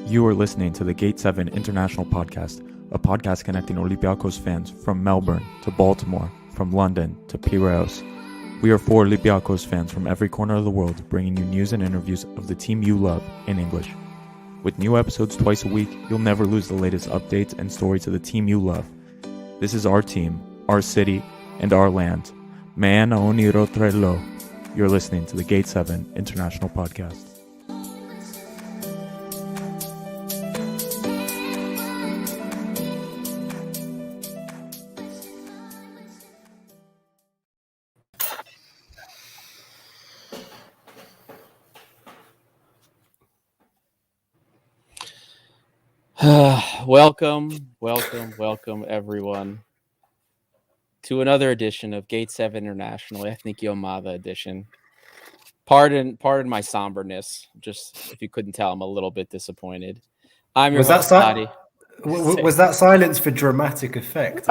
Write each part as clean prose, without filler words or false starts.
You are listening to the Gate 7 International Podcast, a podcast connecting Olympiacos fans from Melbourne to Baltimore, from London to Piraeus. We are 4 Olympiacos fans from every corner of the world, bringing you news and interviews of the team you love in English. With new episodes twice a week, you'll never lose the latest updates and stories of the team you love. This is our team, our city, and our land. Man Oniro Trello. You're listening to the Gate 7 International Podcast. Welcome everyone to another edition of Gate 7 International, Ethniki Omada edition. Pardon my somberness. Just if you couldn't tell, I'm a little bit disappointed. I'm your host, Adi. Was that silence for dramatic effect?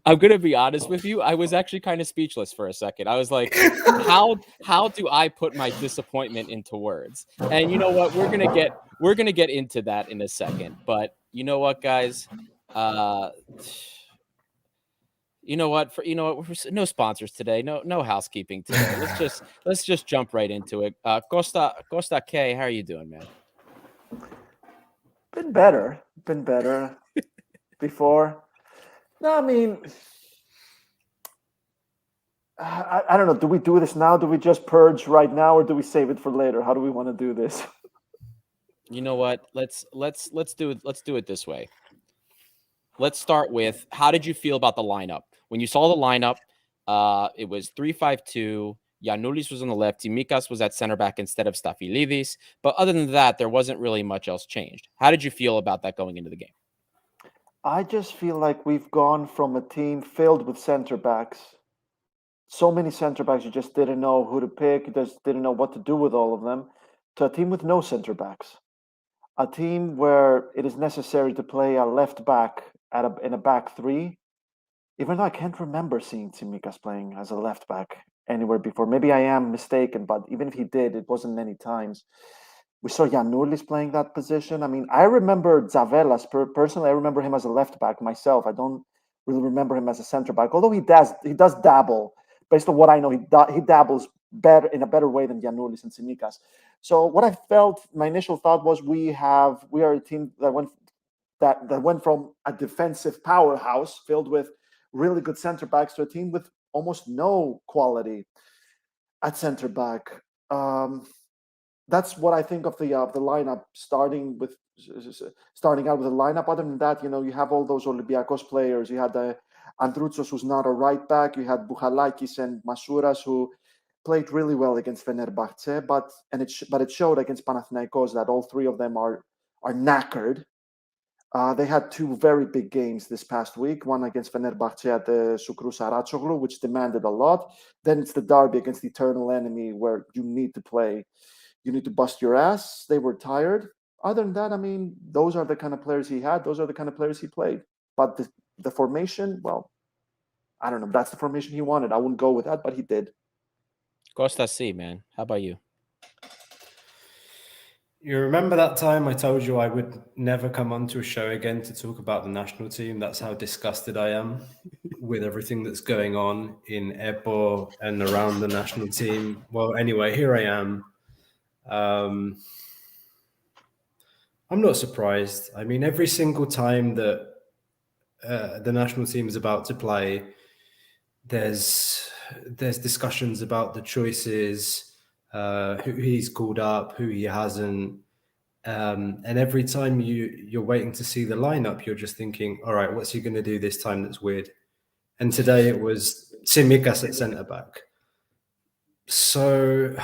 I'm gonna be honest with you. I was actually kind of speechless for a second. I was like, how do I put my disappointment into words? And you know what? We're gonna get into that in a second. But you know what, guys? No sponsors today. No housekeeping today. Let's just jump right into it. Costa K, how are you doing, man? Been better before. No, I mean, I don't know. Do we do this now? Do we just purge right now, or do we save it for later? How do we want to do this? You know what? Let's do it. Let's do it this way. Let's start with, how did you feel about the lineup? When you saw the lineup, it was 3-5-2. Giannoulis was on the left. Tsimikas was at center back instead of Stafylidis. But other than that, there wasn't really much else changed. How did you feel about that going into the game? I just feel like we've gone from a team filled with center backs. So many center backs, you just didn't know who to pick. You just didn't know what to do with all of them. To a team with no center backs. A team where it is necessary to play a left back in a back three. Even though I can't remember seeing Tsimikas playing as a left back anywhere before. Maybe I am mistaken, but even if he did, it wasn't many times. We saw Giannoulis playing that position. I mean, I remember Zavelas. Personally, I remember him as a left back myself. I don't really remember him as a center back, although he does dabble. Based on what I know, he dabbles better in a better way than Giannoulis and Tsimikas. So what I felt, my initial thought was, we are a team that went from a defensive powerhouse filled with really good center backs to a team with almost no quality at center back. That's what I think of the lineup. Starting out with the lineup. Other than that, you have all those Olympiacos players. You had the Androutsos, who's not a right back. You had Bouchalakis and Masouras, who played really well against Fenerbahce, but it showed against Panathinaikos that all three of them are knackered. They had 2 very big games this past week, one against Fenerbahce at the Sucru Saraçoğlu, which demanded a lot. Then it's the derby against the eternal enemy, where you need to play. You need to bust your ass. They were tired. Other than that, I mean, those are the kind of players he had. Those are the kind of players he played. But the formation, well, I don't know. That's the formation he wanted. I wouldn't go with that, but he did. Costa C, man. How about you? You remember that time I told you I would never come onto a show again to talk about the national team? That's how disgusted I am with everything that's going on in EPO and around the national team. Well, anyway, here I am. I'm not surprised. I mean, every single time that the national team is about to play, there's discussions about the choices, who he's called up, who he hasn't. And every time you're waiting to see the lineup, you're just thinking, all right, what's he going to do this time that's weird? And today it was Tsimikas at centre-back. So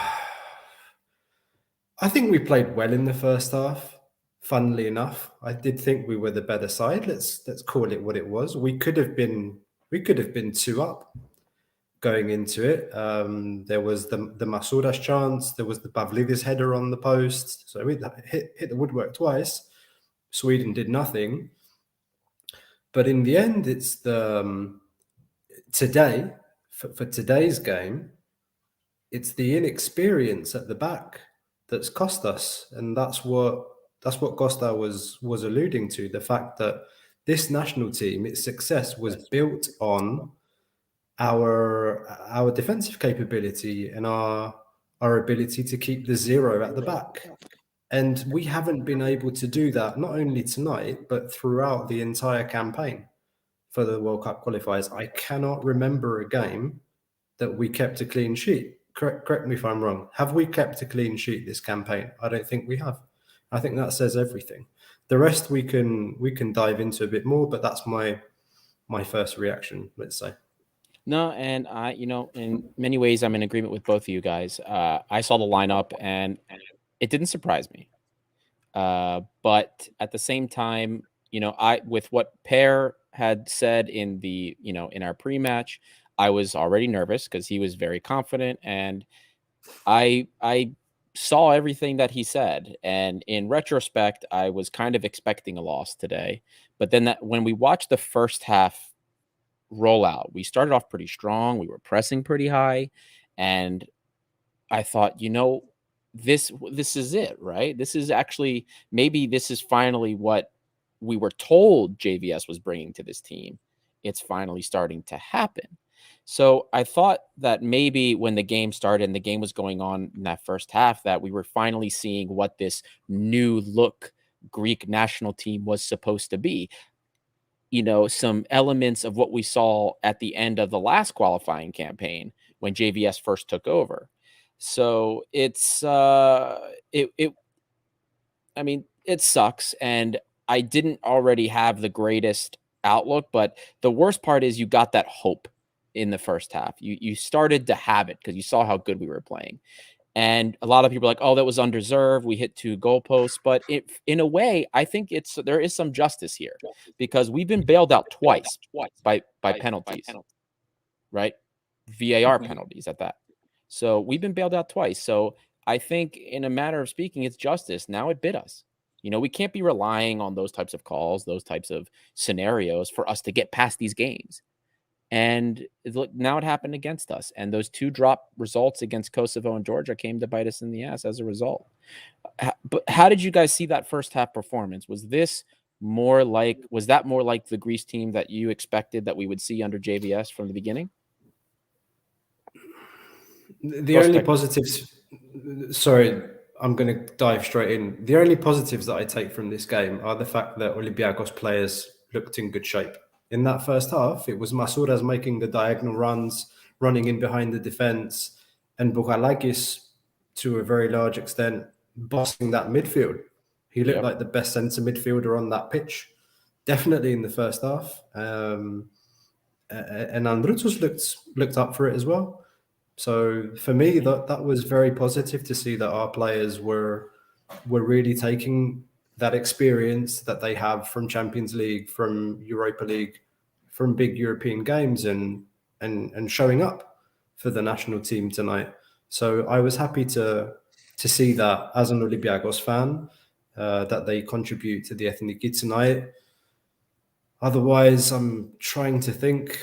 I think we played well in the first half. Funnily enough, I did think we were the better side. Let's call it what it was. We could have been 2 up going into it. There was the Masouras chance. There was the Pavlidis header on the post. So we hit the woodwork twice. Sweden did nothing. But in the end, it's today, for today's game, it's the inexperience at the back that's cost us, and that's what Costa was alluding to. The fact that this national team, its success was built on our defensive capability and our ability to keep the zero at the back. And we haven't been able to do that, not only tonight, but throughout the entire campaign for the World Cup qualifiers. I cannot remember a game that we kept a clean sheet. Correct me if I'm wrong. Have we kept a clean sheet this campaign? I don't think we have. I think that says everything. The rest we can dive into a bit more, but that's my first reaction, let's say. No, and I, in many ways, I'm in agreement with both of you guys. I saw the lineup and it didn't surprise me. But at the same time, with what Per had said in the, in our pre-match, I was already nervous because he was very confident, and I saw everything that he said. And in retrospect, I was kind of expecting a loss today. But then when we watched the first half rollout, we started off pretty strong. We were pressing pretty high, and I thought, this is it, right? This is actually, maybe this is finally what we were told JVS was bringing to this team. It's finally starting to happen. So I thought that maybe when the game started and the game was going on in that first half, that we were finally seeing what this new look Greek national team was supposed to be. Some elements of what we saw at the end of the last qualifying campaign when JVS first took over. So it's it sucks, and I didn't already have the greatest outlook, but the worst part is you got that hope in the first half. You started to have it because you saw how good we were playing. And a lot of people are like, oh, that was undeserved. We hit 2 goalposts. But in a way, I think there is some justice here because we've been bailed out twice by penalties, right? VAR penalties at that. So we've been bailed out twice. So I think in a matter of speaking, it's justice. Now it bit us. We can't be relying on those types of calls, those types of scenarios for us to get past these games. And look, now it happened against us. And those 2 drop results against Kosovo and Georgia came to bite us in the ass as a result. But how did you guys see that first half performance? Was that more like the Greece team that you expected that we would see under JVS from the beginning? The only positives, sorry, I'm going to dive straight in. The only positives that I take from this game are the fact that Olympiacos players looked in good shape. In that first half, it was Masouras making the diagonal runs, running in behind the defense, and Bouchalakis, to a very large extent, bossing that midfield. He looked like the best centre midfielder on that pitch, definitely in the first half. And Androutos looked up for it as well. So for me, that was very positive to see that our players were really taking that experience that they have from Champions League, from Europa League, from big European games, and showing up for the national team tonight. So I was happy to see that as an Olympiacos fan, that they contribute to the Ethniki tonight. Otherwise, I'm trying to think.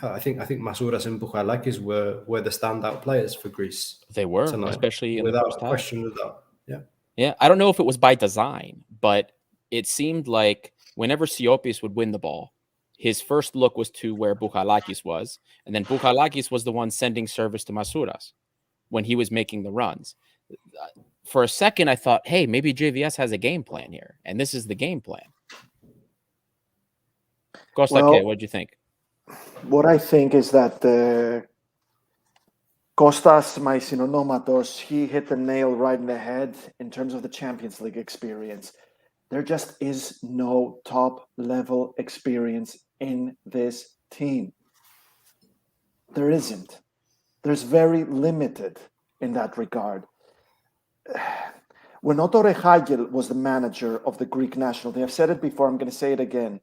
I think Masouras and Bouchalakis were the standout players for Greece. They were, tonight, especially in the first half. Question of that. Yeah. I don't know if it was by design, but it seemed like whenever Siopis would win the ball, his first look was to where Bouchalakis was, and then Bouchalakis was the one sending service to Masouras when he was making the runs. For a second, I thought, hey, maybe JVS has a game plan here, and this is the game plan. Costa, what did you think? What I think is that Kostas Maisinonomatos, he hit the nail right in the head in terms of the Champions League experience. There just is no top-level experience in this team. There isn't. There's very limited in that regard. When Otto Rehagel was the manager of the Greek national team, I've said it before, I'm going to say it again.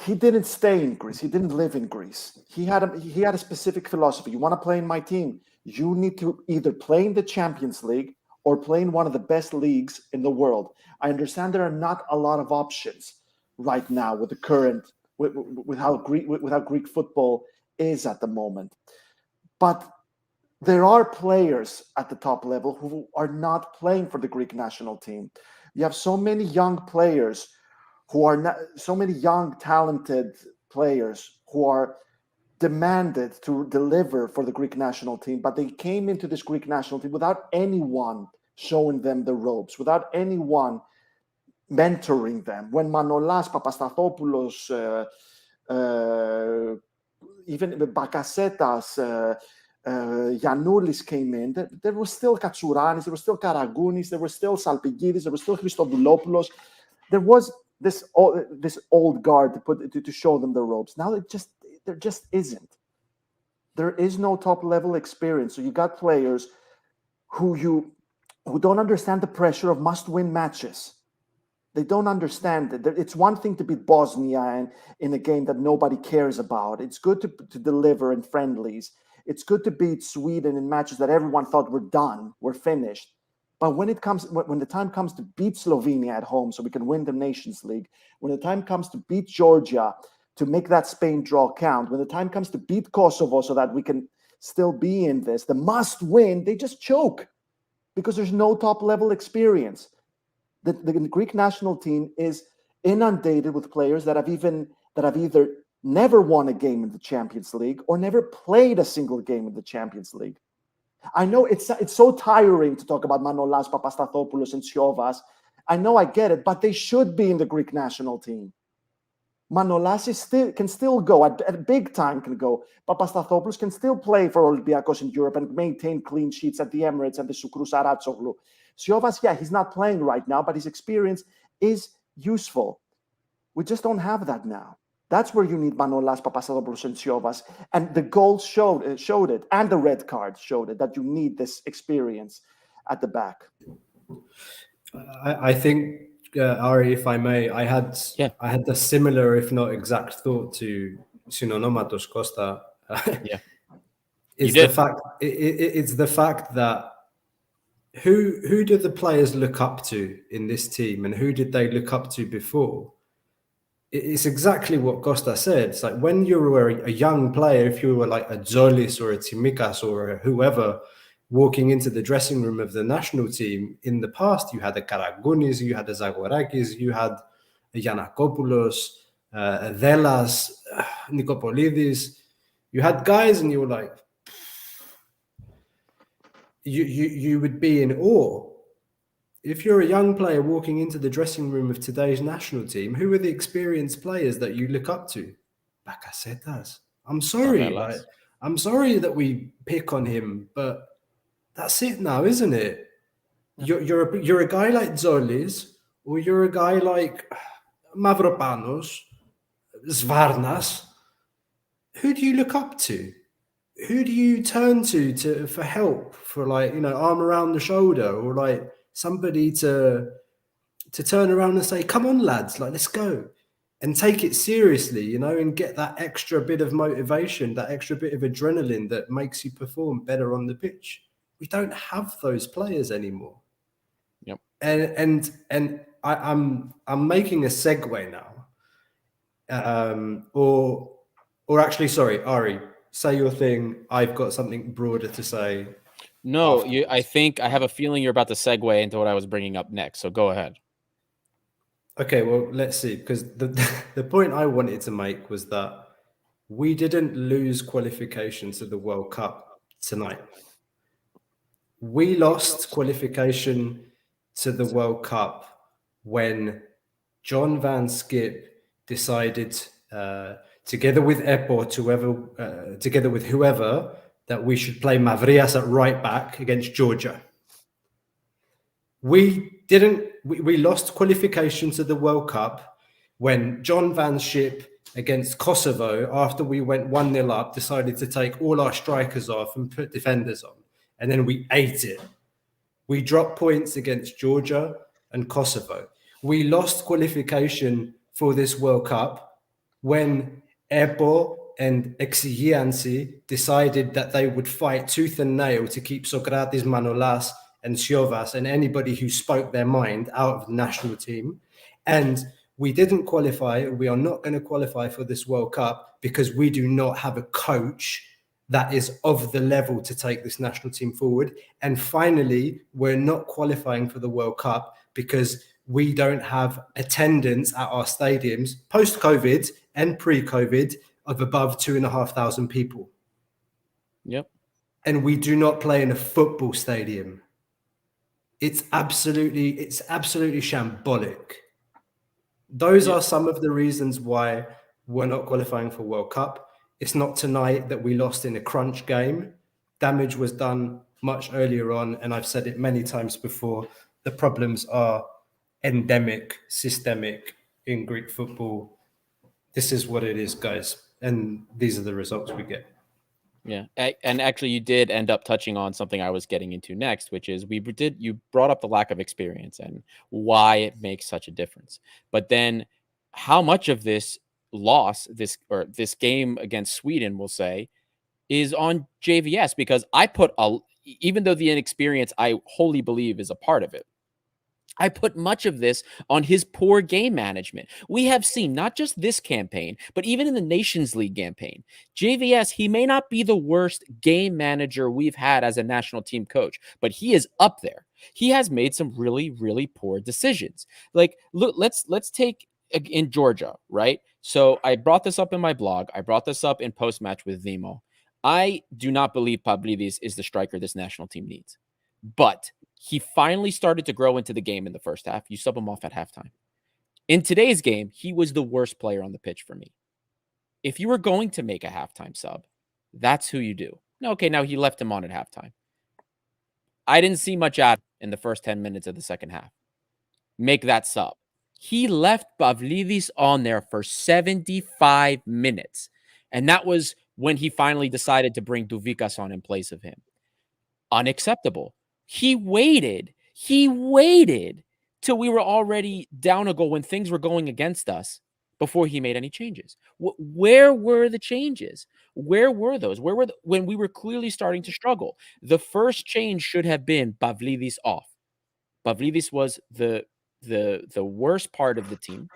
He didn't stay in Greece. He didn't live in Greece. He had a specific philosophy. You want to play in my team, you need to either play in the Champions League or play in one of the best leagues in the world. I understand there are not a lot of options right now with the current with how Greek football is at the moment. But there are players at the top level who are not playing for the Greek national team. You have so many young players who are not, so many young, talented players who are demanded to deliver for the Greek national team, but they came into this Greek national team without anyone showing them the ropes, without anyone mentoring them. When Manolas, Papastathopoulos, even Bakasetas, Giannoulis came in, there were still Katsouranis, there were still Karagounis, there were still Salpigidis, there were still Christodouloulos. There was this old guard to show them the ropes. Now there just isn't. There is no top level experience. So you got players who don't understand the pressure of must-win matches. They don't understand it. It's one thing to beat Bosnia in a game that nobody cares about. It's good to deliver in friendlies. It's good to beat Sweden in matches that everyone thought were done, were finished. But when the time comes to beat Slovenia at home so we can win the Nations League, when the time comes to beat Georgia to make that Spain draw count, when the time comes to beat Kosovo so that we can still be in this, the must win, they just choke because there's no top level experience. The Greek national team is inundated with players that have either never won a game in the Champions League or never played a single game in the Champions League. I know it's so tiring to talk about Manolas, Papastathopoulos, and Siovas. I know, I get it, but they should be in the Greek national team. Manolas can still go at big time. Can go. Papastathopoulos can still play for Olympiacos in Europe and maintain clean sheets at the Emirates and the Sukrou Saratsoglu. Siovas, yeah, he's not playing right now, but his experience is useful. We just don't have that now. That's where you need Manolas, Papastathopoulos, and Siovas. And the goals showed it, and the red card showed it, that you need this experience at the back. I think, Ari, if I may, I had a similar, if not exact, thought to Synonomatos Costa. Yeah, It's the fact that who do the players look up to in this team, and who did they look up to before? It's exactly what Costa said. It's like when you were a young player, if you were like a Zolis or a Tsimikas or whoever walking into the dressing room of the national team, in the past, you had a Karagounis, you had a Zagorakis, you had a Giannakopoulos, Delas, Nikopolidis. You had guys and you were like, you would be in awe. If you're a young player walking into the dressing room of today's national team, who are the experienced players that you look up to? Bakasetas. I'm sorry. I'm sorry that we pick on him, but that's it now, isn't it? You're a guy like Zolis, or you're a guy like Mavropanos, Svarnas. Who do you look up to? Who do you turn to for help, for arm around the shoulder, or like somebody to turn around and say, come on, lads, let's go and take it seriously, and get that extra bit of motivation, that extra bit of adrenaline that makes you perform better on the pitch. We don't have those players anymore. Yep. And I'm making a segue now. Or actually, sorry, Ari, say your thing. I've got something broader to say. No, I think I have a feeling you're about to segue into what I was bringing up next. So go ahead. Okay, well, let's see. Because the point I wanted to make was that we didn't lose qualification to the World Cup tonight. We lost qualification to the World Cup when John Van Skip decided, together with Epo, together with whoever, that we should play Mavrias at right back against Georgia. We lost qualification to the World Cup when John Van Schip against Kosovo, after we went 1-0 up, decided to take all our strikers off and put defenders on. And then we ate it. We dropped points against Georgia and Kosovo. We lost qualification for this World Cup when Epo and Exigiansi decided that they would fight tooth and nail to keep Socrates, Manolas, and Siovas and anybody who spoke their mind out of the national team. And we didn't qualify. We are not going to qualify for this World Cup because we do not have a coach that is of the level to take this national team forward. And finally, we're not qualifying for the World Cup because we don't have attendance at our stadiums post-COVID and pre-COVID of above 2,500 people. Yep. And we do not play in a football stadium. It's absolutely shambolic. Those are some of the reasons why we're not qualifying for World Cup. It's not tonight that we lost in a crunch game. Damage was done much earlier on, and I've said it many times before. The problems are endemic, systemic in Greek football. This is what it is, guys, and these are the results we get. Yeah, and actually, you did end up touching on something I was getting into next, which is you brought up the lack of experience and why it makes such a difference. But then, how much of this loss, this game against Sweden, we'll say, is on JVS? Because even though the inexperience I wholly believe is a part of it, I put much of this on his poor game management. We have seen not just this campaign, but even in the Nations League campaign, JVS, he may not be the worst game manager we've had as a national team coach, but he is up there. He has made some really, really poor decisions. Like, look, let's take in Georgia, right? So I brought this up in my blog. I brought this up in Postmatch with Vimo. I do not believe Pavlidis is the striker this national team needs, but he finally started to grow into the game in the first half. You sub him off at halftime. In today's game, he was the worst player on the pitch for me. If you were going to make a halftime sub, that's who you do. Okay, now he left him on at halftime. I didn't see much out in the first 10 minutes of the second half. Make that sub. He left Pavlidis on there for 75 minutes. And that was when he finally decided to bring Duvikas on in place of him. Unacceptable. He waited till we were already down a goal when things were going against us before he made any changes. Where were the changes? Where were those? When we were clearly starting to struggle? The first change should have been Pavlidis off. Pavlidis was the worst part of the team.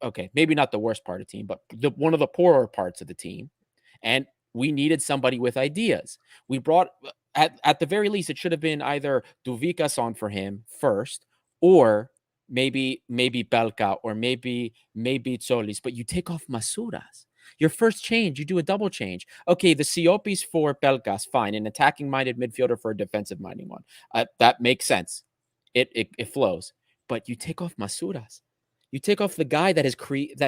Okay, maybe not the worst part of the team, but one of the poorer parts of the team. And we needed somebody with ideas. We brought, at the very least, it should have been either Duvikas on for him first, or maybe Belka, or maybe Tsolis, but you take off Masouras. Your first change, you do a double change. Okay, the Siopis for Belkas, fine. An attacking-minded midfielder for a defensive-minded one. That makes sense. It flows. But you take off Masouras. You take off the guy that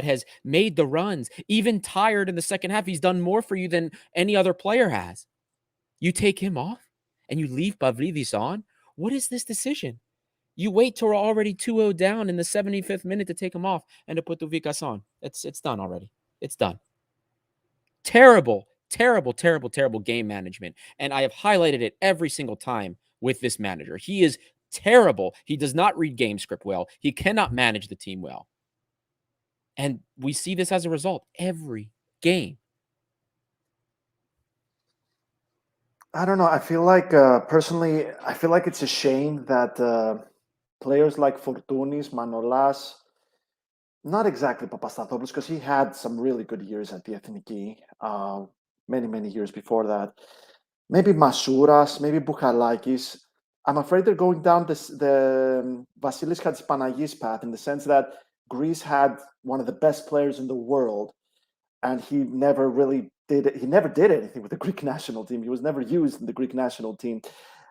has made the runs, even tired in the second half. He's done more for you than any other player has. You take him off and you leave Pavlidis on. What is this decision? You wait till we're already 2-0 down in the 75th minute to take him off and to put Duvikas on. It's done already. It's done. Terrible, terrible, terrible, terrible game management. And I have highlighted it every single time with this manager. He is terrible. He does not read game script well. He cannot manage the team well. And we see this as a result every game. I don't know. I feel like, personally, I feel like it's a shame that players like Fortounis, Manolas, not exactly Papastathopoulos, because he had some really good years at the Ethniki, many, many years before that. Maybe Masouras, maybe Bouchalakis. I'm afraid they're going down the Vasilis Hatzipanagis path, in the sense that Greece had one of the best players in the world, and he never really did it. He never did anything with the Greek national team. He was never used in the Greek national team.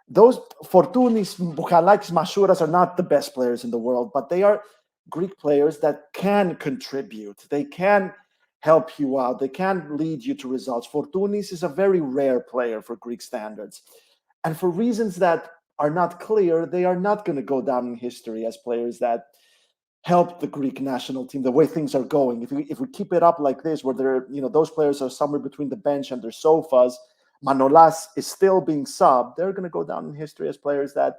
Those Fortounis, Bouchalakis, Masouras are not the best players in the world, but they are Greek players that can contribute. They can help you out. They can lead you to results. Fortounis is a very rare player for Greek standards. And for reasons that are not clear, they are not going to go down in history as players that help the Greek national team the way things are going. If we keep it up like this, where they're, those players are somewhere between the bench and their sofas, Manolas is still being subbed, they're going to go down in history as players that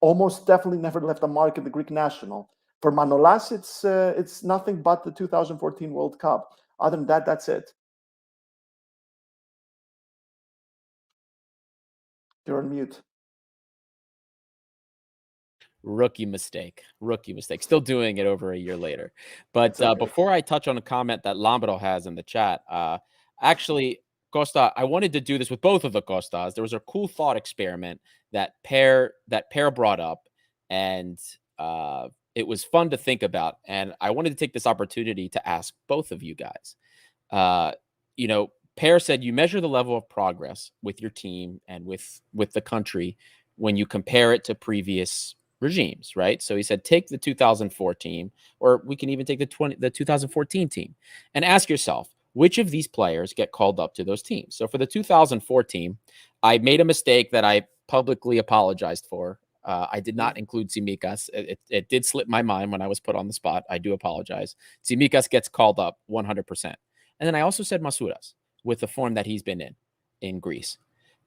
almost definitely never left a mark in the Greek national. For Manolas, it's nothing but the 2014 World Cup. Other than that, that's it. You're on mute. Rookie mistake. Still doing it over a year later. But okay. Before I touch on a comment that Lambro has in the chat, Actually, Costa, I wanted to do this with both of the Costas. There was a cool thought experiment that pair brought up, and it was fun to think about. And I wanted to take this opportunity to ask both of you guys. Pear said you measure the level of progress with your team and with the country when you compare it to previous regimes, right? So he said, take the 2004 team, or we can even take the 2014 team, and ask yourself, which of these players get called up to those teams? So for the 2004 team, I made a mistake that I publicly apologized for. I did not include Tsimikas. It did slip my mind when I was put on the spot. I do apologize. Tsimikas gets called up 100%. And then I also said Masouras with the form that he's been in Greece.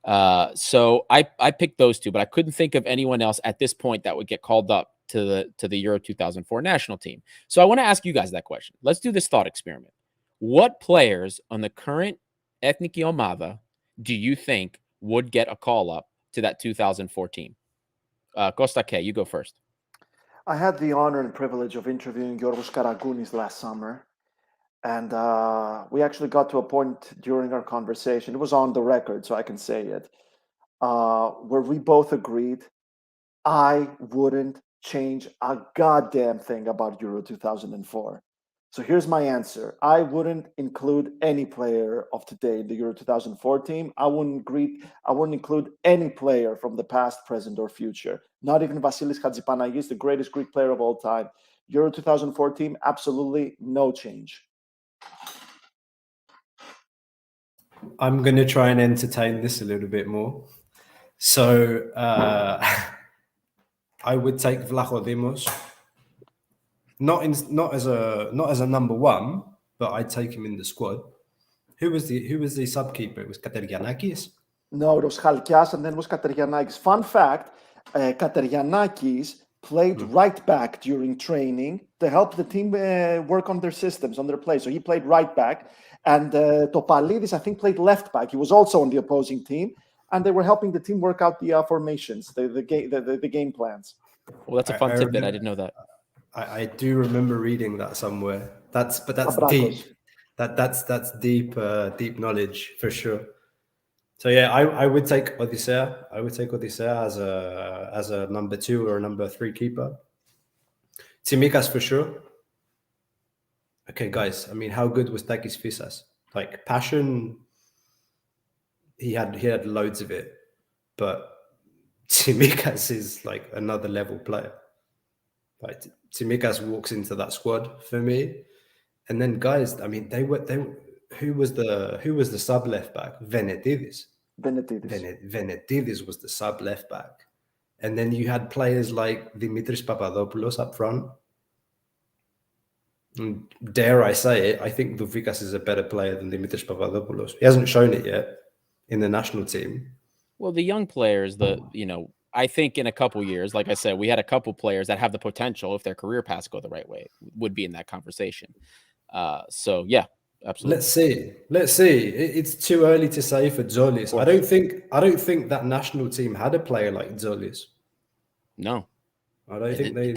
So I picked those two, but I couldn't think of anyone else at this point that would get called up to the Euro 2004 national team. So I want to ask you guys that question. Let's do this thought experiment. What players on the current Ethniki Omada do you think would get a call up to that 2014? Costa K, you go first. I had the honor and privilege of interviewing Giorgos Karagounis last summer. And we actually got to a point during our conversation, it was on the record, so I can say it, where we both agreed I wouldn't change a goddamn thing about Euro 2004. So here's my answer. I wouldn't include any player of today in the Euro 2004 team. I wouldn't include any player from the past, present, or future. Not even Vasilis Hadjipanagis, the greatest Greek player of all time. Euro 2004 team, absolutely no change. I'm going to try and entertain this a little bit more. So I would take Vlachodimos, not as a number one, but I'd take him in the squad. Who was the sub keeper? It was Katerianakis. No, it was Chalkias, and then it was Katerianakis. Fun fact: Katerianakis played right back during training to help the team work on their systems, on their play. So he played right back. And Topalidis, I think, played left back. He was also on the opposing team, and they were helping the team work out the formations, the game plans. Well, that's a fun tidbit. I didn't know that. I do remember reading that somewhere. That's Abrakos. deep. That's deep knowledge for sure. So yeah, I would take Odisea. I would take Odisea as a number 2 or a number 3 keeper. Tsimikas for sure. Okay, guys. I mean, how good was Takis Fisas? Like passion, he had loads of it, but Tsimikas is like another level player. Like Tsimikas walks into that squad for me, and then guys, I mean, they were who was the sub left back? Venetidis was the sub left back, and then you had players like Dimitris Papadopoulos up front. And dare I say it, I think Doufikas is a better player than Dimitris Papadopoulos. He hasn't shown it yet in the national team. Well, the young players, I think in a couple years, like I said, we had a couple players that have the potential, if their career paths go the right way, would be in that conversation. So yeah, absolutely. Let's see. It's too early to say for Zolis. I don't think that national team had a player like Zolis. No, I don't think they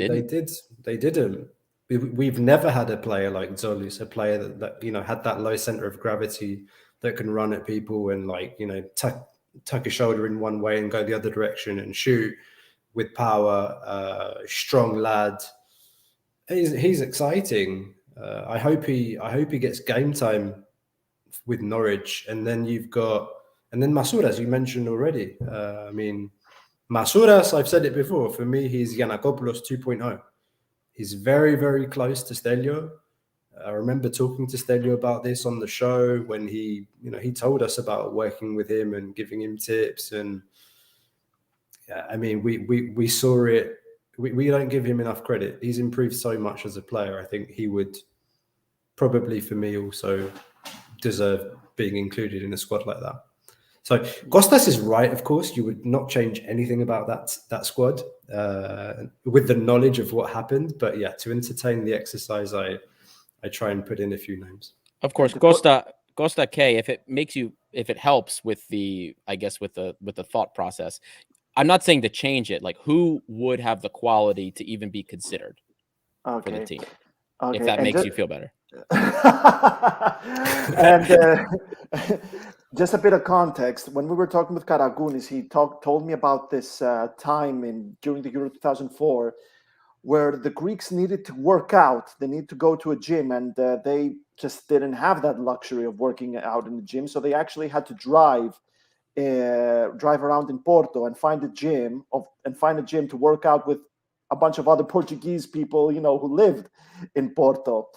didn't. We've never had a player like Zolis, a player that had that low center of gravity that can run at people and tuck his shoulder in one way and go the other direction and shoot with power. Strong lad. He's exciting. I hope he gets game time with Norwich, and then Masouras, you mentioned already. I mean, Masouras, I've said it before. For me, he's Giannakopoulos 2.0. He's very, very close to Stelio. I remember talking to Stelio about this on the show when he told us about working with him and giving him tips. And yeah, I mean, we saw it. We don't give him enough credit. He's improved so much as a player. I think he would probably, for me, also deserve being included in a squad like that. So Kostas is right, of course. You would not change anything about that squad with the knowledge of what happened. But yeah, to entertain the exercise, I try and put in a few names. Of course, Costa K, if it helps with the thought process, I'm not saying to change it. Like, who would have the quality to even be considered for the team? Okay. If that makes you feel better. And just a bit of context. When we were talking with Karagunis, he told me about this time during the Euro 2004 where the Greeks needed to work out. They needed to go to a gym, and they just didn't have that luxury of working out in the gym. So they actually had to drive around in Porto and find a gym to work out with a bunch of other Portuguese people, who lived in Porto.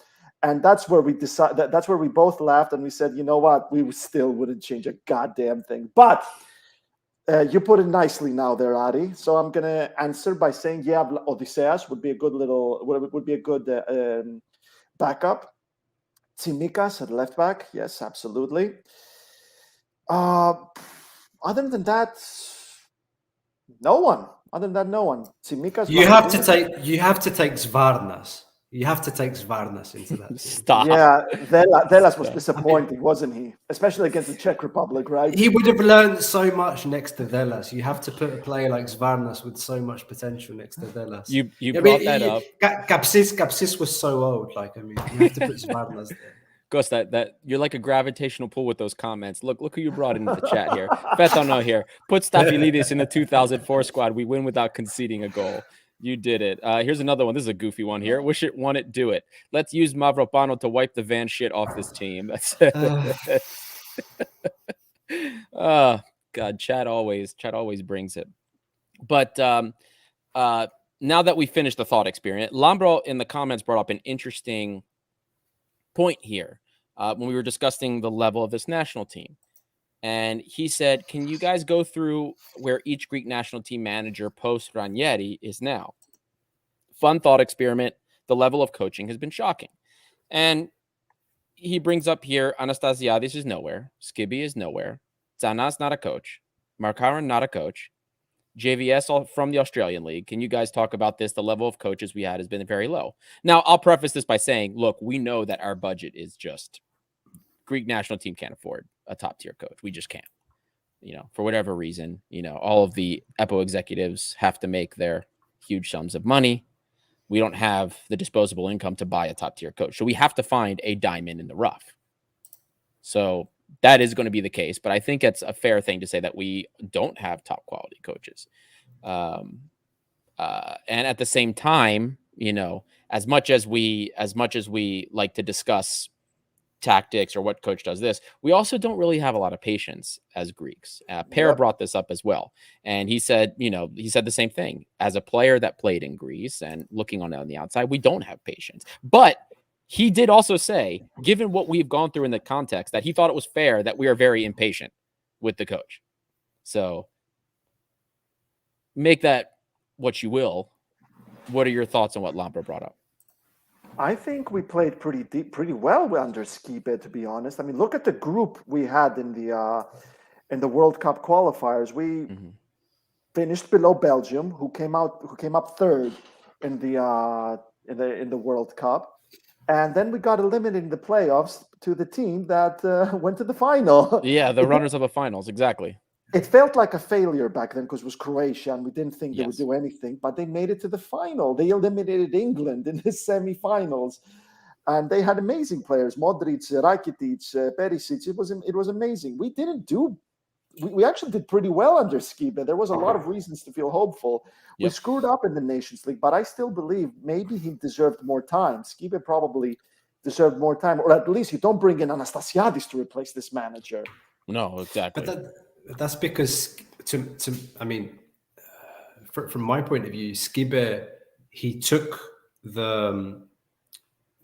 And that's where we decided. That's where we both laughed and we said, you know what, we still wouldn't change a goddamn thing. But you put it nicely now there, Ari. So I'm gonna answer by saying, yeah, Odysseas would be a good backup. Tsimikas at left back, yes, absolutely. Other than that, no one. Tsimikas. You have to take Zvarnas. You have to take Zvarnas into that team. Stop. Yeah, Velas was disappointing, wasn't he? Especially against the Czech Republic, right? He would have learned so much next to Velas. You have to put a player like Zvarnas with so much potential next to Velas. You brought that up. Kapsis was so old. You have to put Zvarnas there. Costa, that you're like a gravitational pull with those comments. Look who you brought into the chat here. Fetono here. Put Stafylidis in the 2004 squad. We win without conceding a goal. You did it. Here's another one. This is a goofy one here. Wish it, want it, do it. Let's use Mavropano to wipe the van shit off this team. That's oh God, chat always brings it. But now that we finished the thought experiment, Lambro in the comments brought up an interesting point here when we were discussing the level of this national team. And he said, can you guys go through where each Greek national team manager post Ranieri is now? Fun thought experiment. The level of coaching has been shocking. And he brings up here, Anastasiadis is nowhere. Skibby is nowhere. Tsanas not a coach. Markaran not a coach. JVS all from the Australian League. Can you guys talk about this? The level of coaches we had has been very low. Now, I'll preface this by saying, look, we know that our budget is just Greek national team can't afford a top tier coach. We just can't, for whatever reason, all of the EPO executives have to make their huge sums of money. We don't have the disposable income to buy a top tier coach. So we have to find a diamond in the rough. So that is going to be the case, but I think it's a fair thing to say that we don't have top quality coaches. And at the same time, as much as we like to discuss tactics or what coach does this, we also don't really have a lot of patience as Greeks. Per brought this up as well. And he said the same thing. As a player that played in Greece and looking on the outside, we don't have patience. But he did also say, given what we've gone through in the context, that he thought it was fair that we are very impatient with the coach. So make that what you will. What are your thoughts on what Lampa brought up? I think we played pretty well under Skibe, to be honest. I mean, look at the group we had in the World Cup qualifiers. We finished below Belgium, who came up third in the World Cup. And then we got eliminated in the playoffs to the team that went to the final. Yeah, the runners of the finals, exactly. It felt like a failure back then because it was Croatia and we didn't think they would do anything, but they made it to the final. They eliminated England in the semifinals. And they had amazing players, Modric, Rakitic, Perisic. It was amazing. We actually did pretty well under Skibe. There was a lot of reasons to feel hopeful. We screwed up in the Nations League, but I still believe maybe he deserved more time. Skibe probably deserved more time, or at least you don't bring in Anastasiadis to replace this manager. No, exactly. But that's because, from my point of view, Skibe, he took the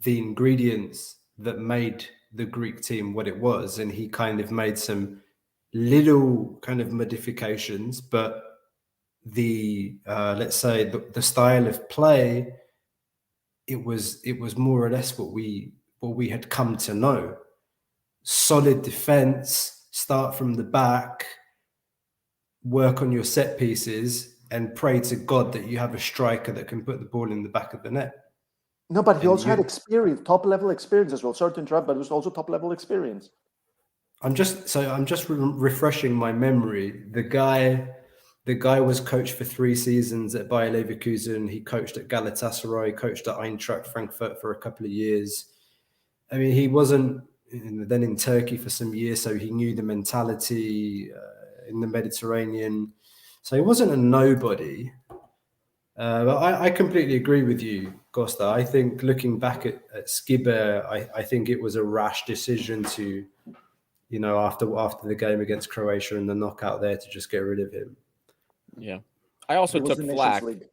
ingredients that made the Greek team what it was, and he kind of made some little kind of modifications, but the let's say the style of play, it was more or less what we had come to know. Solid defense, start from the back, work on your set pieces, and pray to God that you have a striker that can put the ball in the back of the net. No, but he also had experience, top level experience as well. Sorry to interrupt, but it was also top level experience. I'm just refreshing my memory. The guy was coached for 3 seasons at Bayer Leverkusen. He coached at Galatasaray, coached at Eintracht Frankfurt for a couple of years. I mean, he wasn't then in Turkey for some years, so he knew the mentality in the Mediterranean. So he wasn't a nobody. But I completely agree with you, Costa. I think looking back at Skibbe, I think it was a rash decision to, after the game against Croatia and the knockout there, to just get rid of him. Yeah. I also It was took the Nations flack. League.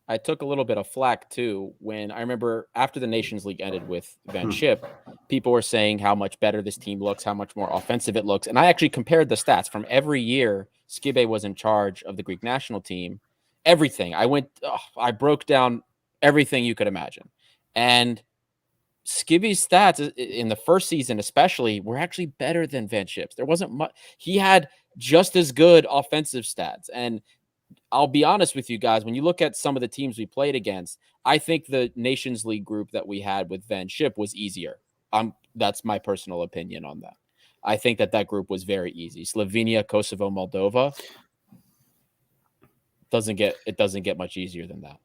I took a little bit of flack too when I remember after the Nations League ended with Van Schip, people were saying how much better this team looks, how much more offensive it looks. And I actually compared the stats from every year Skibbe was in charge of the Greek national team. Everything. I broke down everything you could imagine. And Skibbe's stats in the first season, especially, were actually better than Van Schip's. There wasn't much. He had just as good offensive stats. And I'll be honest with you guys, when you look at some of the teams we played against, I think the Nations League group that we had with Van Schip was easier. That's my personal opinion on that. I think that group was very easy. Slovenia, Kosovo, Moldova doesn't get much easier than that.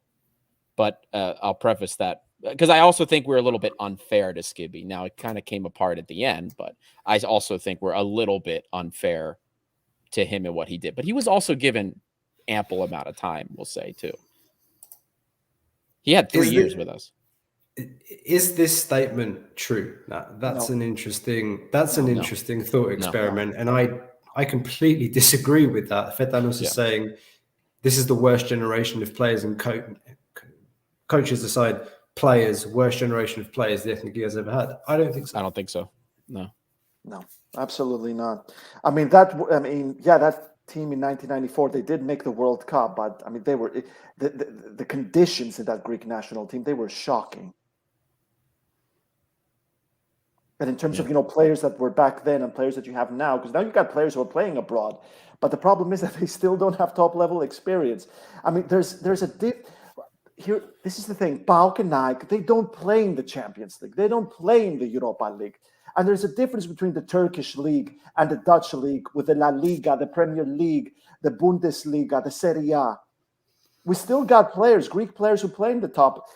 But I'll preface that because I also think we're a little bit unfair to Skibbe. Now, it kind of came apart at the end, but I also think we're a little bit unfair to him and what he did. But he was also given ample amount of time, we'll say, too. He had 3 years with us. Is this statement true? That's an interesting thought experiment. And I completely disagree with that. Fetanos is saying this is the worst generation of players, and coaches aside, worst generation of players the Ethniki has ever had. I don't think so. I don't think so. No, absolutely not. That team in 1994, they did make the World Cup, but I mean, they were the conditions in that Greek national team, they were shocking. And in terms of players that were back then and players that you have now, because now you've got players who are playing abroad, but the problem is that they still don't have top level experience. I mean, there's a dip here. This is the thing: PAOK and Nike, they don't play in the Champions League, they don't play in the Europa League. And there's a difference between the Turkish league and the Dutch league, with the La Liga, the Premier League, the Bundesliga, the Serie A. We still got Greek players who play in the top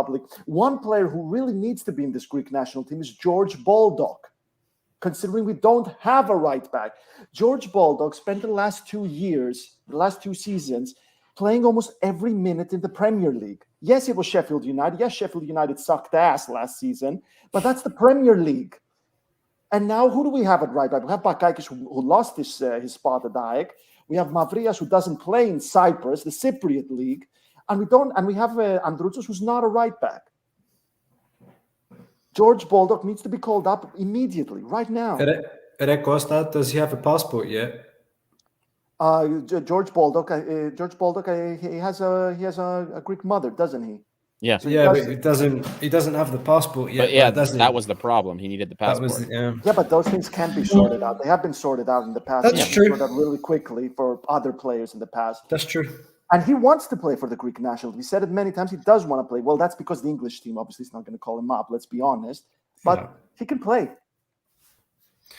league. One player who really needs to be in this Greek national team is George Baldock, considering we don't have a right back. George Baldock spent the last 2 seasons, playing almost every minute in the Premier League. Yes, it was Sheffield United. Yes, Sheffield United sucked ass last season, but that's the Premier League. And now, who do we have at right back? We have Bakakis, who lost his spot at AEK. We have Mavrias, who doesn't play in Cyprus, the Cypriot league, and we have Androutsos, who's not a right back. George Baldock needs to be called up immediately, right now. Costa, does he have a passport yet? George Baldock, he has a Greek mother, doesn't he? Yeah. So but he doesn't have the passport yet. But that was the problem. He needed the passport. Yeah, but those things can be sorted out. They have been sorted out in the past. That's true. Sorted out really quickly for other players in the past. That's true. And he wants to play for the Greek national team. He said it many times. He does want to play. Well, that's because the English team obviously is not going to call him up. Let's be honest. But he can play.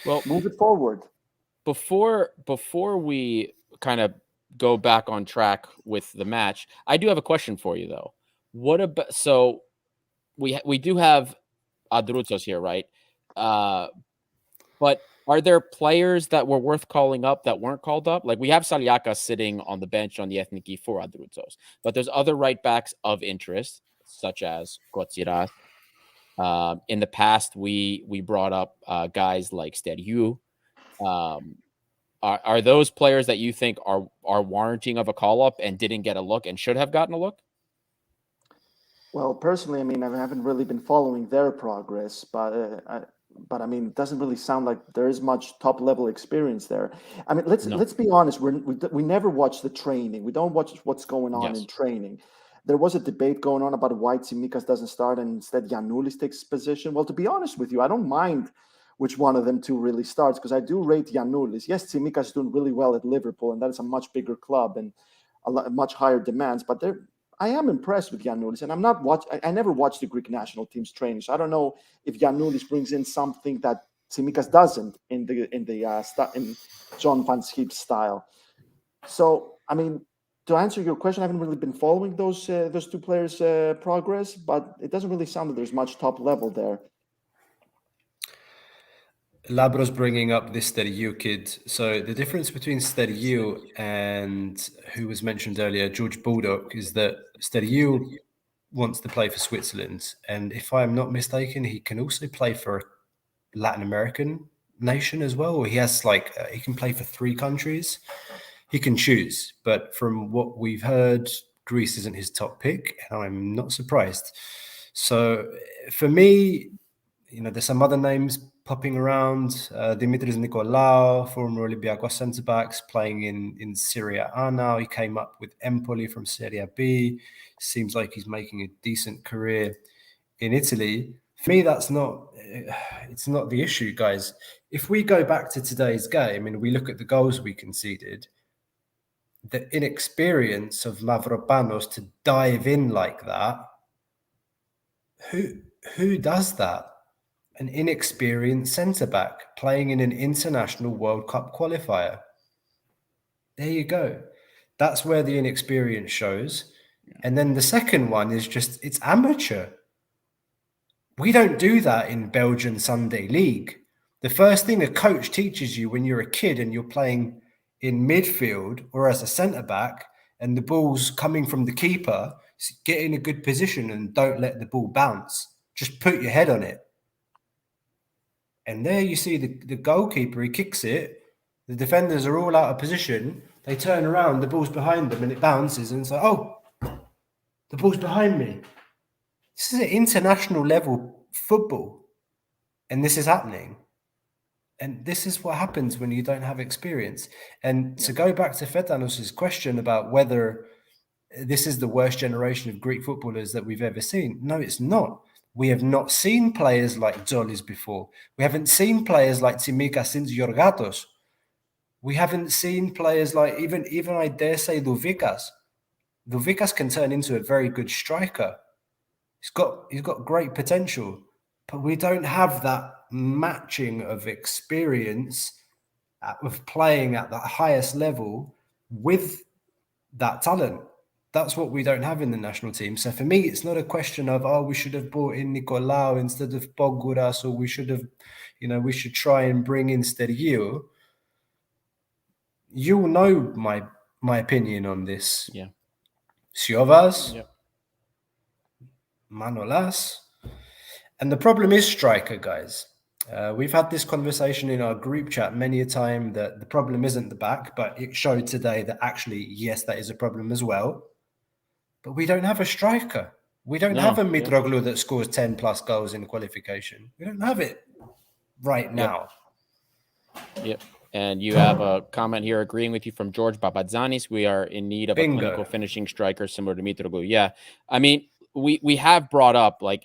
Well, move it forward. Before we kind of go back on track with the match, I do have a question for you, though. What about, so we do have Androutsos here, right? But are there players that were worth calling up that weren't called up? Like, we have Saliakas sitting on the bench on the Ethniki for Androutsos, but there's other right backs of interest, such as Kotsiras. In the past, we brought up guys like Steriou. Are those players that you think are warranting of a call up and didn't get a look and should have gotten a look? Well, personally, I mean, I haven't really been following their progress, but I mean, it doesn't really sound like there is much top level experience there. I mean, let's be honest. We never watch the training. We don't watch what's going on in training. There was a debate going on about why Tsimikas doesn't start and instead Giannoulis takes his position. Well, to be honest with you, I don't mind which one of them two really starts, because I do rate Giannoulis. Yes, Tsimikas is doing really well at Liverpool, and that is a much bigger club and much higher demands. But I am impressed with Giannoulis, and I never watched the Greek national team's training, so I don't know if Giannoulis brings in something that Tsimikas doesn't in John Van Schip's style. So, I mean, to answer your question, I haven't really been following those two players' progress, but it doesn't really sound that there's much top level there. Labro's bringing up this Steriu kid. So the difference between Steriu and who was mentioned earlier, George Baldock, is that Steriu wants to play for Switzerland. And if I'm not mistaken, he can also play for a Latin American nation as well. He has he can play for 3 countries. He can choose. But from what we've heard, Greece isn't his top pick, and I'm not surprised. So for me, there's some other names popping around. Dimitris Nicolaou, former Olympiacos centre-backs, playing in Serie A now. He came up with Empoli from Serie B. Seems like he's making a decent career in Italy. For me, it's not the issue, guys. If we go back to today's game and we look at the goals we conceded, the inexperience of Mavropanos to dive in like that, who does that? An inexperienced centre-back playing in an international World Cup qualifier. There you go. That's where the inexperience shows. And then the second one is just, it's amateur. We don't do that in Belgian Sunday League. The first thing a coach teaches you when you're a kid and you're playing in midfield or as a centre-back and the ball's coming from the keeper, get in a good position and don't let the ball bounce. Just put your head on it. And there you see the goalkeeper, he kicks it. The defenders are all out of position. They turn around, the ball's behind them and it bounces. And it's like, oh, the ball's behind me. This is an international level football. And this is happening. And this is what happens when you don't have experience. And to go back to Fetanos' question about whether this is the worst generation of Greek footballers that we've ever seen. No, it's not. We have not seen players like Zolis before. We haven't seen players like Tsimikas since Yorgatos. We haven't seen players like even I dare say Louvikas. Louvikas can turn into a very good striker. He's got great potential, but we don't have that matching of experience of playing at the highest level with that talent. That's what we don't have in the national team. So for me, it's not a question of, we should have brought in Nicolaou instead of Boguras, or we should have, we should try and bring in Steriu. You'll know my opinion on this. Yeah. Siovas, Yep. Manolas. And the problem is striker, guys. We've had this conversation in our group chat many a time that the problem isn't the back, but it showed today that actually, yes, that is a problem as well. But we don't have a striker. We don't have a Mitroglou that scores 10 plus goals in qualification. We don't have it right now. Yep. And you have a comment here agreeing with you from George Babadzanis. We are in need of a clinical finishing striker similar to Mitroglou. Yeah. I mean, we have brought up like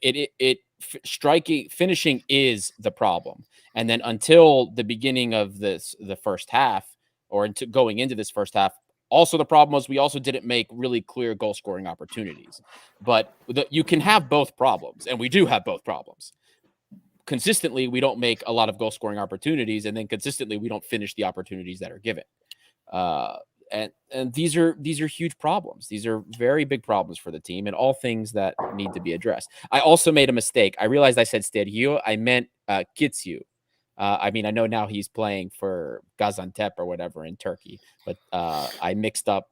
striking, finishing is the problem. And then until the beginning of the first half, or into going into this first half, also the problem was we also didn't make really clear goal scoring opportunities. But you can have both problems, and we do have both problems. Consistently, we don't make a lot of goal scoring opportunities, and then consistently we don't finish the opportunities that are given. And these are huge problems. These are very big problems for the team, and all things that need to be addressed. I also made a mistake. I realized I said Steriu. I meant Kitsiu. I mean, I know now he's playing for Gaziantep or whatever in Turkey, but I mixed up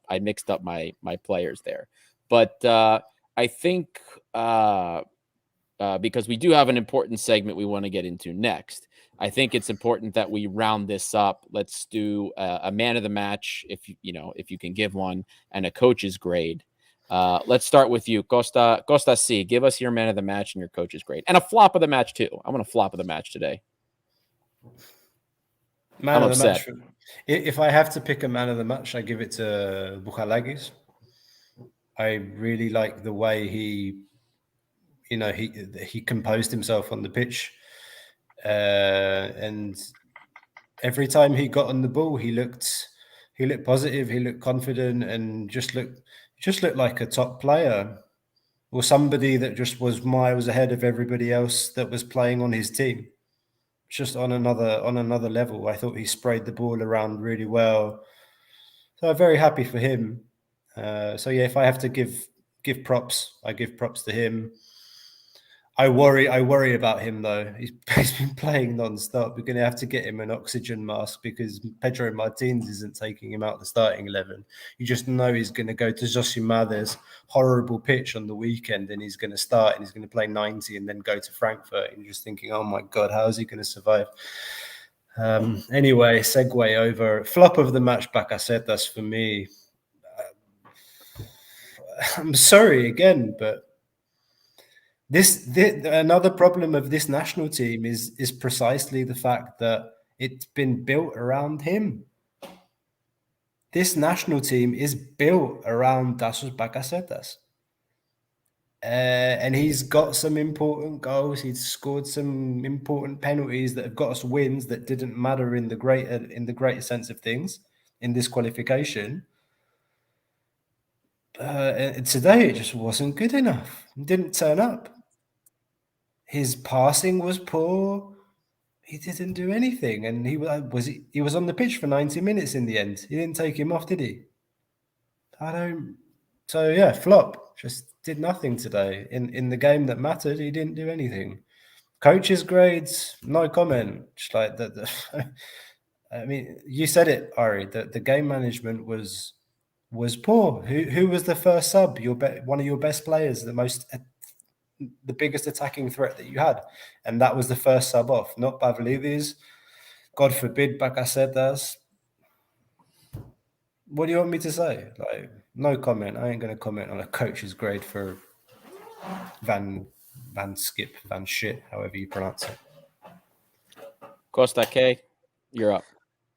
my players there. But I think because we do have an important segment we want to get into next, I think it's important that we round this up. Let's do a man of the match, if you can give one, and a coach's grade. Let's start with you, Costa C. Give us your man of the match and your coach's grade, and a flop of the match too. I want a flop of the match today. Man of the match. If I have to pick a man of the match, I give it to Bouchalakis. I really like the way he composed himself on the pitch, and every time he got on the ball, he looked positive, he looked confident, and just looked like a top player, or somebody that just was miles ahead of everybody else that was playing on his team. Just on another level. I thought he sprayed the ball around really well. So I'm very happy for him. If I have to give props, I give props to him. I worry about him though. He's been playing non-stop. We're going to have to get him an oxygen mask because Pedro Martins isn't taking him out the starting 11. You just know he's going to go to Josimade's horrible pitch on the weekend, and he's going to start and he's going to play 90 and then go to Frankfurt. And you're just thinking, oh my God, how is he going to survive? Anyway, segue over. Flop of the match, Bakasetas for me. I'm sorry again, but another problem of this national team is precisely the fact that it's been built around him. This national team is built around Tasos Bakasetas. And he's got some important goals. He's scored some important penalties that have got us wins that didn't matter in the greater sense of things in this qualification. Today it just wasn't good enough. He didn't turn up. His passing was poor. He didn't do anything, and he was on the pitch for 90 minutes in the end. He didn't take him off, did he? So yeah, flop. Just did nothing today. In the game that mattered, he didn't do anything. Coach's grades, no comment. Just like that. I mean, you said it, Ari. The game management was poor. Who was the first sub? One of your best players, the biggest attacking threat that you had, and that was the first sub off. Not Pavlidis. God forbid Bakasetas. What do you want me to say? Like, no comment. I ain't going to comment on a coach's grade for Van Shit, however you pronounce it. Costa K, you're up.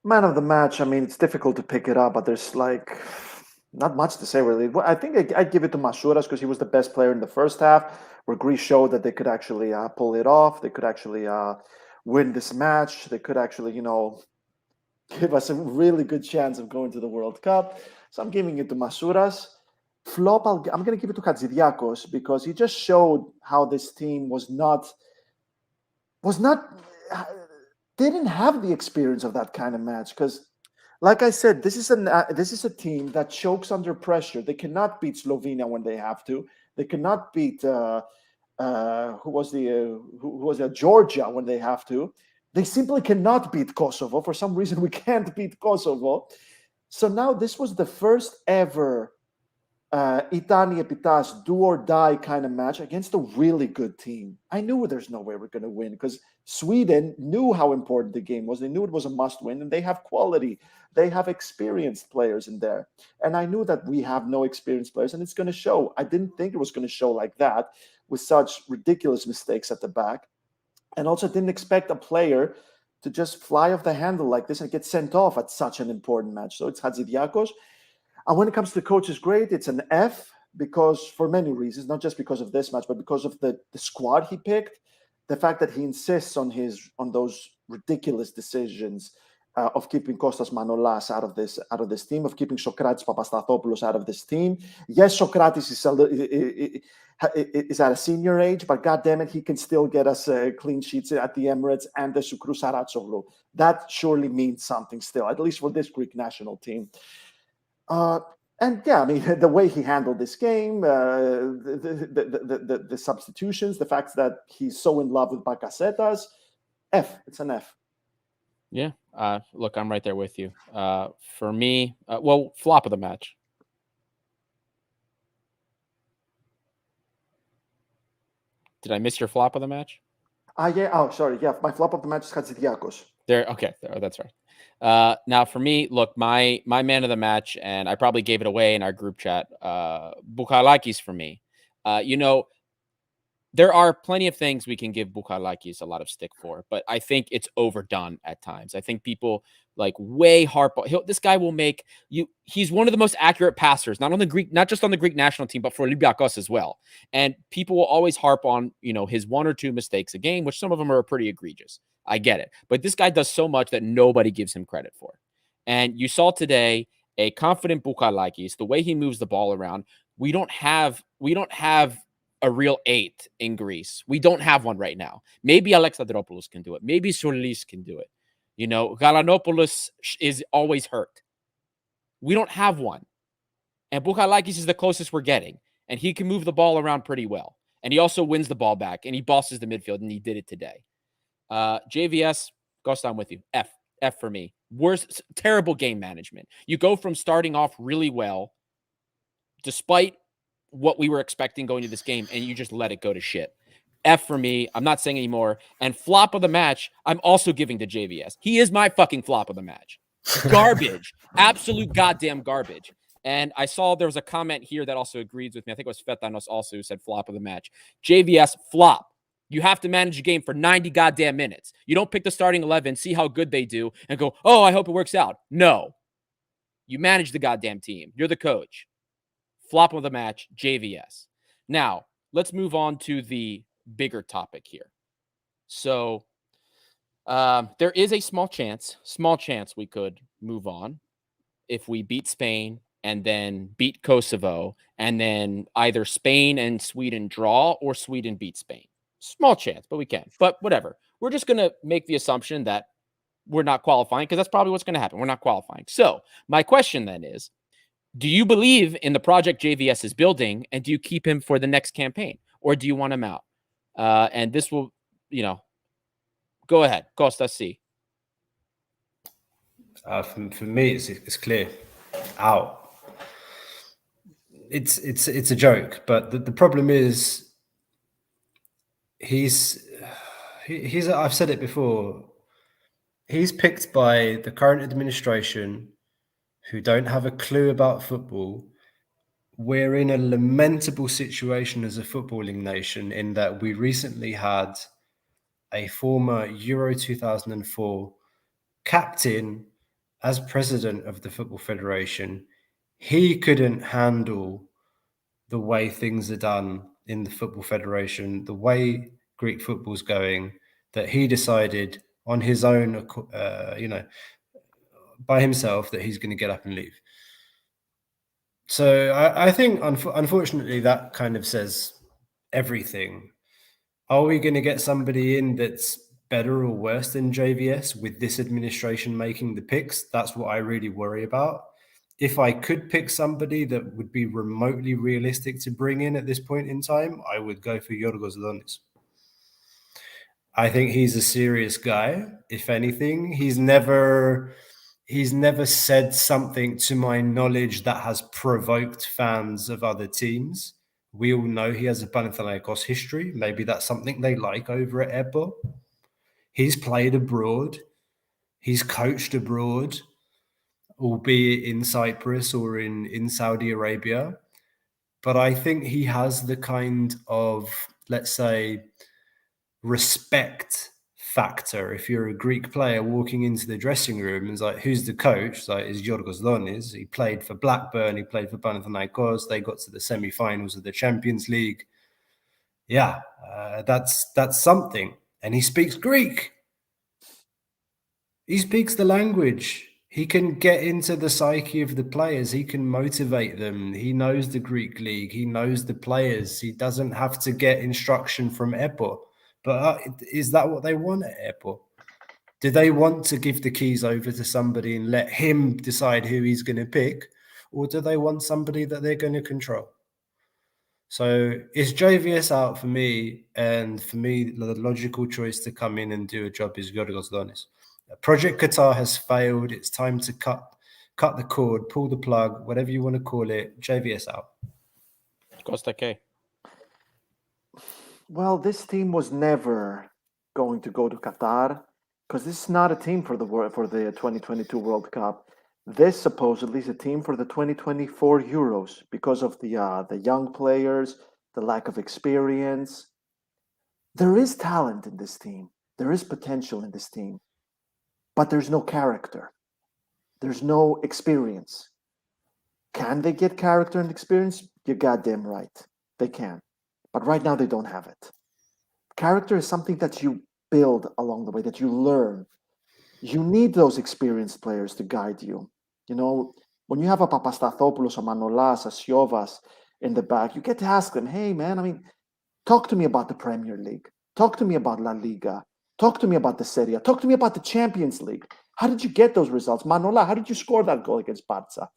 Man of the match. I mean, it's difficult to pick it up, but there's like not much to say really. I think I'd give it to Masouras because he was the best player in the first half, where Greece showed that they could actually pull it off. They could actually win this match. They could actually, give us a really good chance of going to the World Cup. So I'm giving it to Masouras. Flop, I'm going to give it to Hatzidiakos because he just showed how this team didn't have the experience of that kind of match. Because, like I said, this is a team that chokes under pressure. They cannot beat Slovenia when they have to. They cannot beat Georgia when they have to. They simply cannot beat Kosovo. For some reason, we can't beat Kosovo. So now this was the first ever Itani Epitas do or die kind of match against a really good team. I knew there's no way we're going to win because Sweden knew how important the game was. They knew it was a must win, and they have quality. They have experienced players in there. And I knew that we have no experienced players, and it's going to show. I didn't think it was going to show like that with such ridiculous mistakes at the back. And also didn't expect a player to just fly off the handle like this and get sent off at such an important match. So it's Hatzidiakos. And when it comes to the coach's grade, it's an F because for many reasons, not just because of this match, but because of the squad he picked, the fact that he insists on those ridiculous decisions of keeping Kostas Manolas out of this team, of keeping Sokratis Papastathopoulos out of this team. Yes, Sokratis is at a senior age, but goddammit, he can still get us clean sheets at the Emirates and the Sukru Saratsoglu. That surely means something still, at least for this Greek national team. And yeah, I mean, the way he handled this game, the substitutions, the fact that he's so in love with Bakasetas, F. It's an F. Yeah. Look, I'm right there with you. For me, flop of the match. Did I miss your flop of the match? Yeah. Oh, sorry. Yeah, my flop of the match is Hatzidiakos. That's right. Now for me, look, my man of the match, and I probably gave it away in our group chat. Bukhalakis for me. There are plenty of things we can give Bukhalakis a lot of stick for, but I think it's overdone at times. I think people way harp on. This guy will make you. He's one of the most accurate passers, not just on the Greek national team, but for Olympiacos as well. And people will always harp on, his one or two mistakes a game, which some of them are pretty egregious. I get it, but this guy does so much that nobody gives him credit for. And you saw today a confident Bukhalakis, the way he moves the ball around. We don't have a real 8 in Greece. We don't have one right now. Maybe Alexandropoulos can do it. Maybe Solis can do it. Galanopoulos is always hurt. We don't have one. And Bukhalakis is the closest we're getting. And he can move the ball around pretty well. And he also wins the ball back, and he bosses the midfield, and he did it today. JVS, Costa, I'm with you. F for me. Worst, terrible game management. You go from starting off really well, despite what we were expecting going to this game, and you just let it go to shit. F for me. I'm not saying anymore. And flop of the match, I'm also giving to JVS. He is my fucking flop of the match. Garbage. Absolute goddamn garbage. And I saw there was a comment here that also agrees with me. I think it was Fetanos also who said flop of the match. JVS, flop. You have to manage a game for 90 goddamn minutes. You don't pick the starting 11, see how good they do, and go, oh, I hope it works out. No. You manage the goddamn team. You're the coach. Flop of the match, JVS. Now, let's move on to the bigger topic here. So, there is a small chance we could move on if we beat Spain and then beat Kosovo, and then either Spain and Sweden draw or Sweden beat Spain. Small chance, but we can. But whatever. We're just going to make the assumption that we're not qualifying, because that's probably what's going to happen. We're not qualifying. So my question then is, do you believe in the project JVS is building, and do you keep him for the next campaign, or do you want him out? And this will, go ahead. Costa C. For me, it's clear. Out. It's a joke, but the problem is he's I've said it before. He's picked by the current administration, who don't have a clue about football. We're in a lamentable situation as a footballing nation in that we recently had a former Euro 2004 captain as president of the Football Federation. He couldn't handle the way things are done in the Football Federation, the way Greek football's going, that he decided on his own, by himself, that he's going to get up and leave. So I think, unfortunately, that kind of says everything. Are we going to get somebody in that's better or worse than JVS with this administration making the picks? That's what I really worry about. If I could pick somebody that would be remotely realistic to bring in at this point in time, I would go for Yorgos Donis. I think he's a serious guy. If anything, he's never said something, to my knowledge, that has provoked fans of other teams. We all know he has a Panathinaikos history. Maybe that's something they like over at EPO. He's played abroad. He's coached abroad, albeit in Cyprus or in Saudi Arabia. But I think he has the kind of, let's say, respect factor. If you're a Greek player walking into the dressing room and it's like, who's the coach? It's like, it's Yorgos Donis. He played for Blackburn. He played for Panathinaikos. They got to the semi-finals of the Champions League. Yeah, that's something. And he speaks Greek. He speaks the language. He can get into the psyche of the players. He can motivate them. He knows the Greek league. He knows the players. He doesn't have to get instruction from EPO. But is that what they want at EPO? Do they want to give the keys over to somebody and let him decide who he's going to pick? Or do they want somebody that they're going to control? So it's JVS out for me. And for me, the logical choice to come in and do a job is Yorgos Donis. Project Qatar has failed. It's time to cut the cord, pull the plug, whatever you want to call it. JVS out. Costa K. Well, this team was never going to go to Qatar, because this is not a team for the 2022 World Cup. This supposedly is a team for the 2024 Euros because of the young players, the lack of experience. There is talent in this team. There is potential in this team, but there's no character. There's no experience. Can they get character and experience? You're goddamn right. They can. But right now they don't have it. Character is something that you build along the way, that you learn. You need those experienced players to guide you. You know, when you have a Papastathopoulos, a Manolas, a Siovas in the back, you get to ask them, hey, man, talk to me about the Premier League. Talk to me about La Liga. Talk to me about the Serie A. Talk to me about the Champions League. How did you get those results? Manola, how did you score that goal against Barca?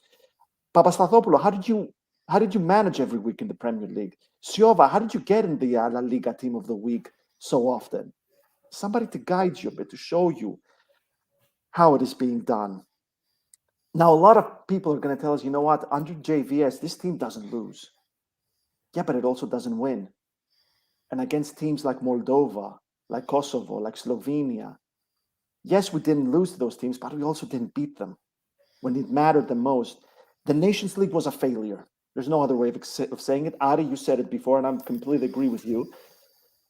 Papastathopoulos, how did you How did you manage every week in the Premier League? Siova, how did you get in the La Liga team of the week so often? Somebody to guide you a bit, to show you how it is being done. Now, a lot of people are going to tell us, you know what, under JVS, this team doesn't lose. Yeah, but it also doesn't win. And against teams like Moldova, like Kosovo, like Slovenia, yes, we didn't lose to those teams, but we also didn't beat them when it mattered the most. The Nations League was a failure. There's no other way of saying it. Ari, you said it before, and I completely agree with you.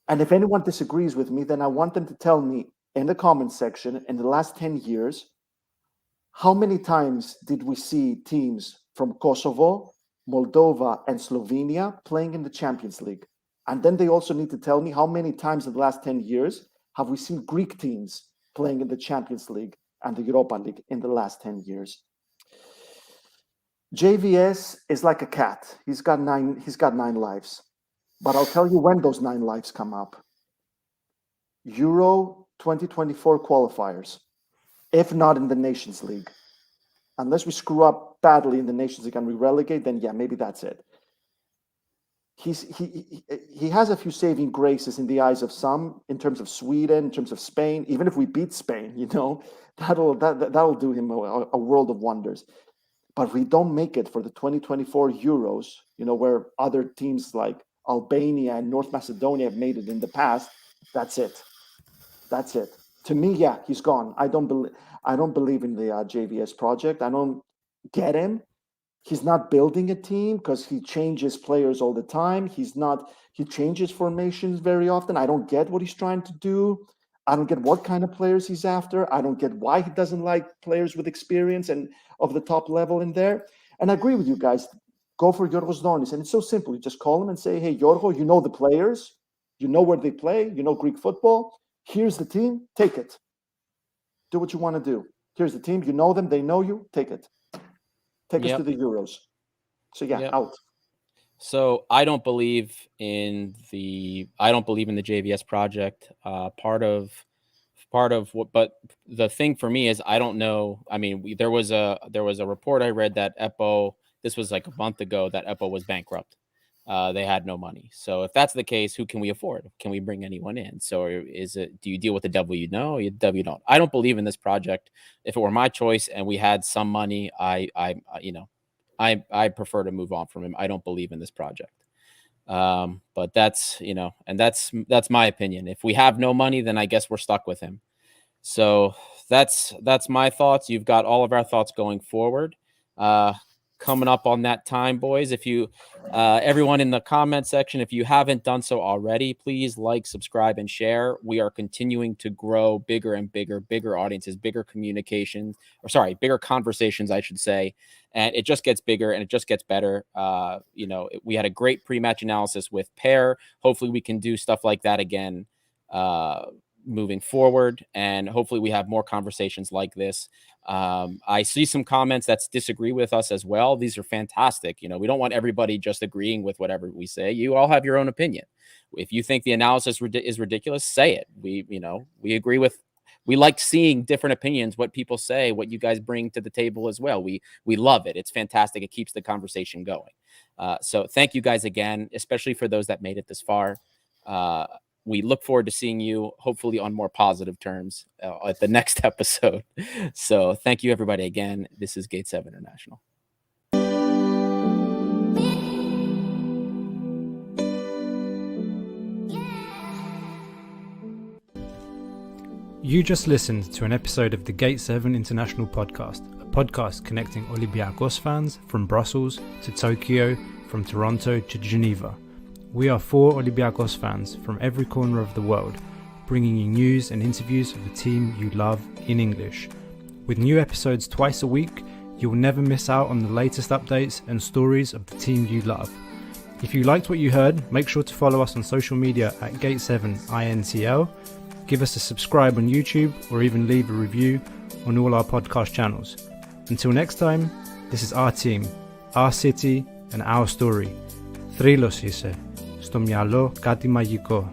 And if anyone disagrees with me, then I want them to tell me in the comment section, in the last 10 years, how many times did we see teams from Kosovo, Moldova, and Slovenia playing in the Champions League? And then they also need to tell me how many times in the last 10 years have we seen Greek teams playing in the Champions League and the Europa League in the last 10 years. JVS is like a cat. He's got nine lives. But I'll tell you when those 9 lives come up. Euro 2024 qualifiers, if not in the Nations League. Unless we screw up badly in the Nations League and we relegate, then yeah, maybe that's it. He has a few saving graces in the eyes of some, in terms of Sweden, in terms of Spain. Even if we beat Spain, that'll do him a world of wonders. But we don't make it for the 2024 Euros, where other teams like Albania and North Macedonia have made it in the past. That's it. To me, yeah, he's gone. I don't believe in the JVS project. I don't get him. He's not building a team because he changes players all the time. He changes formations very often. I don't get what he's trying to do. I don't get what kind of players he's after. I don't get why he doesn't like players with experience and of the top level in there. And I agree with you guys. Go for Yorgos Donis. And it's so simple. You just call him and say, hey, Yorgo, you know the players. You know where they play. You know Greek football. Here's the team. Take it. Do what you want to do. Here's the team. You know them. They know you. Take it. Take us to the Euros. So out. So I don't believe in the JVS project. Part of what, but the thing for me is I don't know. I mean, there was a report I read that EPO. This was like a month ago that EPO was bankrupt. They had no money. So if that's the case, who can we afford? Can we bring anyone in? So do you deal with the devil you know? You devil you don't. I don't believe in this project. If it were my choice and we had some money, I prefer to move on from him. I don't believe in this project. But that's, and that's my opinion. If we have no money, then I guess we're stuck with him. So that's my thoughts. You've got all of our thoughts going forward. Coming up on that time, boys. If you, everyone in the comment section, if you haven't done so already, please like, subscribe, and share. We are continuing to grow bigger and bigger audiences, bigger conversations, I should say. And it just gets bigger and it just gets better. We had a great pre-match analysis with Pear. Hopefully we can do stuff like that again, moving forward, and hopefully we have more conversations like this. I see some comments that disagree with us as well. These are fantastic. We don't want everybody just agreeing with whatever we say. You all have your own opinion. If you think the analysis is ridiculous, say it. We agree with. We like seeing different opinions, what people say, what you guys bring to the table as well. We love it. It's fantastic. It keeps the conversation going. So thank you guys again, especially for those that made it this far. We look forward to seeing you, hopefully on more positive terms at the next episode. So thank you, everybody, again. This is Gate 7 International. You just listened to an episode of the Gate 7 International podcast, a podcast connecting Olympiacos fans from Brussels to Tokyo, from Toronto to Geneva. We are 4 Olympiacos fans from every corner of the world, bringing you news and interviews of the team you love in English. With new episodes twice a week, you will never miss out on the latest updates and stories of the team you love. If you liked what you heard, make sure to follow us on social media at Gate7INTL, give us a subscribe on YouTube, or even leave a review on all our podcast channels. Until next time, this is our team, our city, and our story. Θρύλος είσαι. Στο μυαλό κάτι μαγικό.